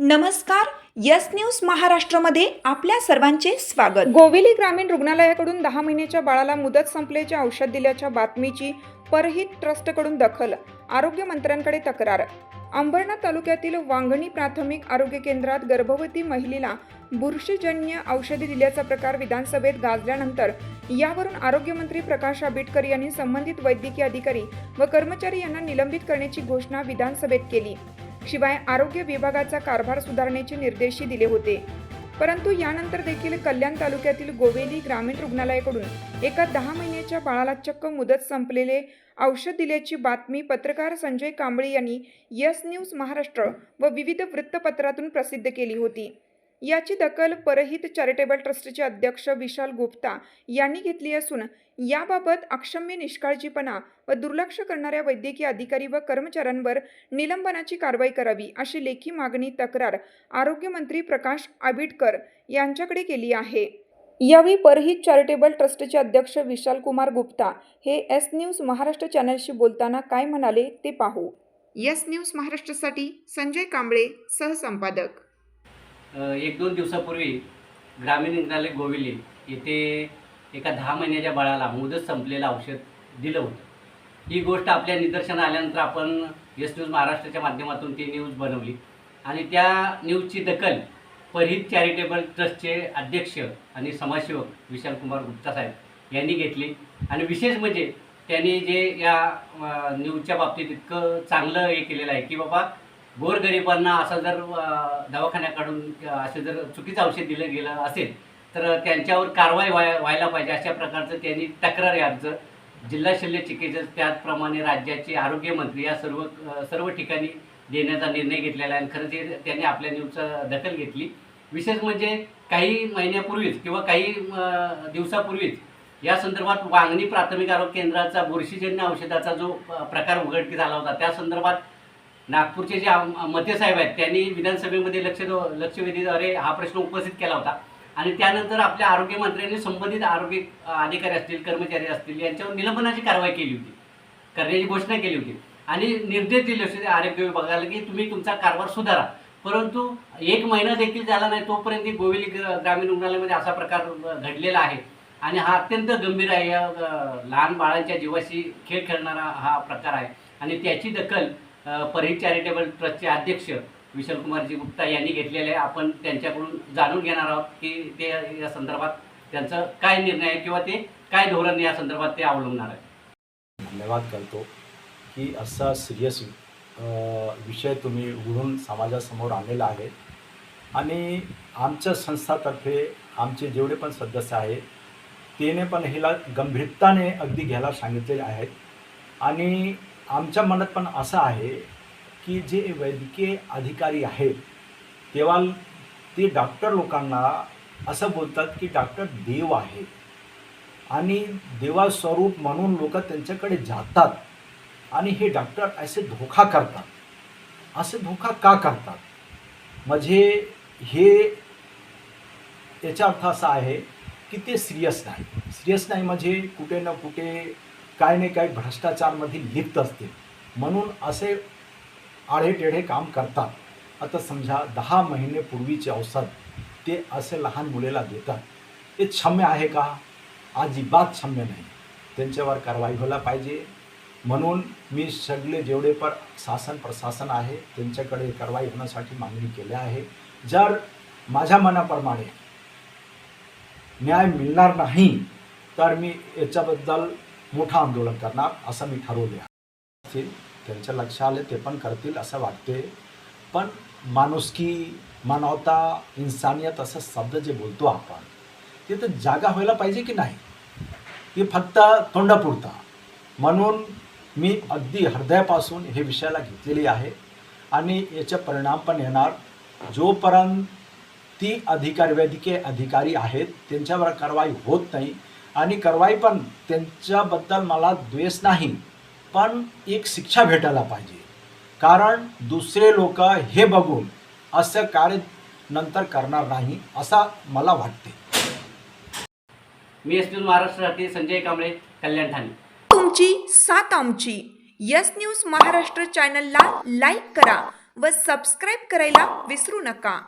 नमस्कार. Yes news महाराष्ट्रामध्ये आपल्या सर्वांचे स्वागत. गोविली ग्रामीण रुग्णालयाकडून 10 महिन्याच्या बाळाला मुदत संपल्याचे औषध दिल्याच्या बातमीची परहित ट्रस्टकडून दखल. आरोग्यमंत्र्यांकडे तक्रार. अंबरनाथ तालुक्यातील वांगणी प्राथमिक आरोग्य केंद्रात गर्भवती महिलेला बुरशीजन्य औषधे दिल्याचा प्रकार विधानसभेत गाजल्यानंतर यावरून आरोग्यमंत्री प्रकाश आंबेडकर यांनी संबंधित वैद्यकीय अधिकारी व कर्मचारी यांना निलंबित करण्याची घोषणा विधानसभेत केली. शिवाय आरोग्य विभागाचा कारभार सुधारण्याचे निर्देशही दिले होते. परंतु यानंतर देखील कल्याण तालुक्यातील गोवेली ग्रामीण रुग्णालयाकडून एका 10 महिन्याच्या बाळाला चक्क मुदत संपलेले औषध दिल्याची बातमी पत्रकार संजय कांबळे यांनी यस न्यूज महाराष्ट्र व विविध वृत्तपत्रातून प्रसिद्ध केली होती. याची दखल परहित चॅरिटेबल ट्रस्टचे अध्यक्ष विशाल गुप्ता यांनी घेतली असून याबाबत अक्षम्य निष्काळजीपणा व दुर्लक्ष करणाऱ्या वैद्यकीय अधिकारी व कर्मचाऱ्यांवर निलंबनाची कारवाई करावी अशी लेखी मागणी तक्रार आरोग्यमंत्री प्रकाश आंबेडकर यांच्याकडे केली आहे. यावेळी परहित चॅरिटेबल ट्रस्टचे अध्यक्ष विशाल कुमार गुप्ता हे एस न्यूज महाराष्ट्र चॅनलशी बोलताना काय म्हणाले ते पाहू. यस न्यूज महाराष्ट्रासाठी संजय कांबळे, सहसंपादक. 1-2 दिवसापूर्वी ग्रामीण रुग्णालय गोविली येथे एका 10 महिन्याच्या बाळाला मुदत संपलेलं औषध दिलं होतं. ही गोष्ट आपल्या निदर्शनास आल्यानंतर आपण यस न्यूज महाराष्ट्राच्या माध्यमातून ती न्यूज बनवली आणि त्या न्यूजची दखल परहित चॅरिटेबल ट्रस्टचे अध्यक्ष आणि समाजसेवक विशाल कुमार गुप्ता साहेब यांनी घेतली. आणि विशेष म्हणजे त्यांनी जे या न्यूजच्या बाबतीत इतकं चांगलं हे केलेलं आहे की बाबा गोरगरिबांना असं जर दवाखान्याकडून असं जर चुकीचं औषध दिलं गेलं असेल तर त्यांच्यावर कारवाई व्हायला पाहिजे अशा प्रकारचं त्यांनी तक्रार अर्ज जिल्हा शल्य चिकित्सक त्याचप्रमाणे राज्याचे आरोग्यमंत्री या सर्व ठिकाणी देण्याचा निर्णय घेतलेला आहे. आणि खरं ते त्यांनी आपल्या न्यूजचं दखल घेतली. विशेष म्हणजे काही महिन्यापूर्वीच किंवा काही दिवसापूर्वीच या संदर्भात वांगणी प्राथमिक आरोग्य केंद्राचा बुरशीजन्य औषधाचा जो प्रकार उघडकीस आला होता त्या संदर्भात नागपूरचे जे मते साहेब आहेत त्यांनी विधानसभेमध्ये लक्षवेधीद्वारे हा प्रश्न उपस्थित केला होता. आणि त्यानंतर आपल्या आरोग्यमंत्र्यांनी संबंधित आरोग्य अधिकारी असतील, कर्मचारी असतील यांच्यावर निलंबनाची कारवाई केली होती, करण्याची घोषणा केली होती आणि निर्देश दिले होते आरोग्य विभागाला की तुम्ही तुमचा कारभार सुधारा. परंतु 1 महिना देखील झाला नाही तोपर्यंत गोविली ग्रामीण रुग्णालयामध्ये असा प्रकार घडलेला आहे आणि हा अत्यंत गंभीर आहे. या लहान बाळांच्या जीवाशी खेळ खेळणारा हा प्रकार आहे आणि त्याची दखल परहित चॅरिटेबल ट्रस्टचे अध्यक्ष विशाल कुमारजी गुप्ता यांनी घेतलेले आहे. आपण त्यांच्याकडून जाणून घेणार आहोत की ते या संदर्भात त्यांचं काय निर्णय आहे किंवा ते काय धोरण या संदर्भात ते अवलंबणार आहे. धन्यवाद करतो की असा सिरियस विषय तुम्ही उघडून समाजासमोर आणलेला आहे आणि आमच्या संस्थातर्फे आमचे जेवढे पण सदस्य आहेत त्याने पण ह्याला गंभीरताने अगदी घ्यायला सांगितलेले आहेत. आणि आमच्या मनात पण असं आहे की जे वैद्यकीय अधिकारी आहेत तेव्हा ते डॉक्टर लोकांना असं बोलतात की डॉक्टर देव आहे आणि देवास्वरूप म्हणून लोक त्यांच्याकडे जातात आणि हे डॉक्टर असे धोका करतात. असे धोका का करतात म्हणजे हे याचा अर्थ असा आहे की ते सिरियस नाही म्हणजे कुठे ना कुठे काही नाही काही भ्रष्टाचारमध्ये लिप्त असते म्हणून असे आढेटेढे काम करतात. आता समजा 10 महिन्यापूर्वीचे औषध ते असे लहान मुलीला देतात, ते क्षम्य आहे का? अजिबात क्षम्य नाही. त्यांच्यावर कारवाई व्हायला पाहिजे. म्हणून मी सगळे जेवढे पण शासन प्रशासन आहे त्यांच्याकडे कारवाई होण्यासाठी मागणी केली आहे. जर माझ्या मनाप्रमाणे न्याय मिळणार नाही तर मी याच्याबद्दल मोठं आंदोलन करणार असं मी ठरवले आहे. त्यांच्या लक्षात आले ते पण करतील असं वाटते. पण माणुसकी, मानवता, इन्सानियत असं शब्द जे बोलतो आपण ते तर जागा व्हायला पाहिजे की नाही, ते फक्त तोंडापुरता. म्हणून मी अगदी हृदयापासून हे विषयाला घेतलेली आहे आणि याचा परिणाम पण येणार. जोपर्यंत ती वैद्यकीय अधिकारी आहेत त्यांच्यावर कारवाई होत नाही आणि कारवाई पण त्यांच्याबद्दल मला द्वेष नाही पण एक शिक्षा भेटायला पाहिजे. कारण दुसरे लोक हे बघून असं कार्य नंतर करणार नाही असं मला वाटते. मी एस न्यूज महाराष्ट्रासाठी संजय कांबळे, कल्याण, ठाणे. तुमची साथ आमची. यस न्यूज महाराष्ट्र चॅनलला लाईक करा व सबस्क्राईब करायला विसरू नका.